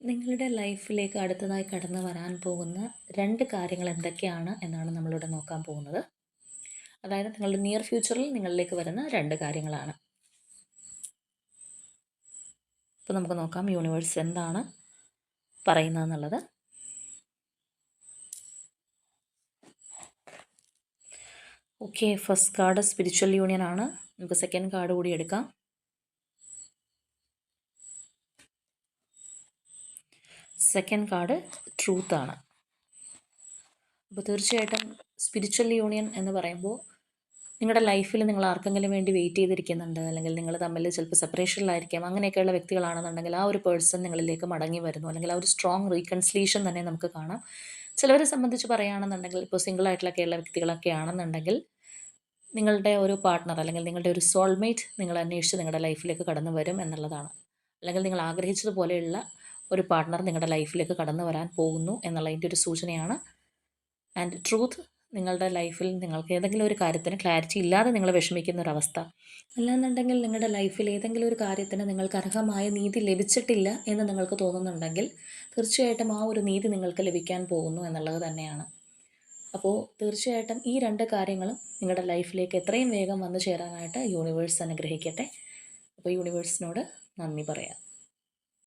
നിങ്ങളുടെ ലൈഫിലേക്ക് അടുത്തതായി കടന്നു വരാൻ പോകുന്ന 2 കാര്യങ്ങൾ എന്തൊക്കെയാണ് എന്നാണ് നമ്മളിവിടെ നോക്കാൻ പോകുന്നത്. അതായത് നിങ്ങളുടെ നിയർ ഫ്യൂച്ചറിൽ നിങ്ങളിലേക്ക് വരുന്ന 2 കാര്യങ്ങളാണ്. അപ്പോൾ നമുക്ക് നോക്കാം യൂണിവേഴ്സ് എന്താണ് പറയുന്നതെന്നുള്ളത്. Okay, first card spiritual union ആണ്. നമുക്ക് സെക്കൻഡ് കാർഡ് കൂടി എടുക്കാം. സെക്കൻഡ് കാർഡ് ട്രൂത്ത് ആണ്. അപ്പോൾ തീർച്ചയായിട്ടും സ്പിരിച്വൽ യൂണിയൻ എന്ന് പറയുമ്പോൾ നിങ്ങളുടെ ലൈഫിൽ നിങ്ങൾ ആർക്കെങ്കിലും വേണ്ടി വെയിറ്റ് ചെയ്തിരിക്കുന്നുണ്ട്, അല്ലെങ്കിൽ നിങ്ങൾ തമ്മിൽ ചിലപ്പോൾ സെപ്പറേഷനിലായിരിക്കാം, അങ്ങനെയൊക്കെയുള്ള വ്യക്തികളാണെന്നുണ്ടെങ്കിൽ ആ ഒരു പേഴ്സൺ നിങ്ങളിലേക്ക് മടങ്ങി വരുന്നു, അല്ലെങ്കിൽ ആ ഒരു സ്ട്രോങ് റീകൺസിലേഷൻ തന്നെ നമുക്ക് കാണാം. ചിലവരെ സംബന്ധിച്ച് പറയുകയാണെന്നുണ്ടെങ്കിൽ ഇപ്പോൾ സിംഗിളായിട്ടുള്ളൊക്കെയുള്ള വ്യക്തികളൊക്കെ ആണെന്നുണ്ടെങ്കിൽ നിങ്ങളുടെ ഒരു പാർട്ട്ണർ അല്ലെങ്കിൽ നിങ്ങളുടെ ഒരു സോൾമേറ്റ് നിങ്ങൾ അന്വേഷിച്ച് നിങ്ങളുടെ ലൈഫിലേക്ക് കടന്നു വരും എന്നുള്ളതാണ്. അല്ലെങ്കിൽ നിങ്ങൾ ആഗ്രഹിച്ചതുപോലെയുള്ള ഒരു പാർട്ട്ണർ നിങ്ങളുടെ ലൈഫിലേക്ക് കടന്നു വരാൻ പോകുന്നു എന്നുള്ളതിൻ്റെ ഒരു സൂചനയാണ്. ആൻഡ് ട്രൂത്ത്, നിങ്ങളുടെ ലൈഫിൽ നിങ്ങൾക്ക് ഏതെങ്കിലും ഒരു കാര്യത്തിന് ക്ലാരിറ്റി ഇല്ലാതെ നിങ്ങൾ വിഷമിക്കുന്ന ഒരവസ്ഥ, അല്ലാന്നുണ്ടെങ്കിൽ നിങ്ങളുടെ ലൈഫിൽ ഏതെങ്കിലും ഒരു കാര്യത്തിന് നിങ്ങൾക്ക് അർഹമായ നീതി ലഭിച്ചിട്ടില്ല എന്ന് നിങ്ങൾക്ക് തോന്നുന്നുണ്ടെങ്കിൽ തീർച്ചയായിട്ടും ആ ഒരു നീതി നിങ്ങൾക്ക് ലഭിക്കാൻ പോകുന്നു എന്നുള്ളത് തന്നെയാണ്. അപ്പോൾ തീർച്ചയായിട്ടും ഈ 2 കാര്യങ്ങളും നിങ്ങളുടെ ലൈഫിലേക്ക് എത്രയും വേഗം വന്നു ചേരാനായിട്ട് യൂണിവേഴ്സ് അനുഗ്രഹിക്കട്ടെ. അപ്പോൾ യൂണിവേഴ്സിനോട് നന്ദി പറയാം.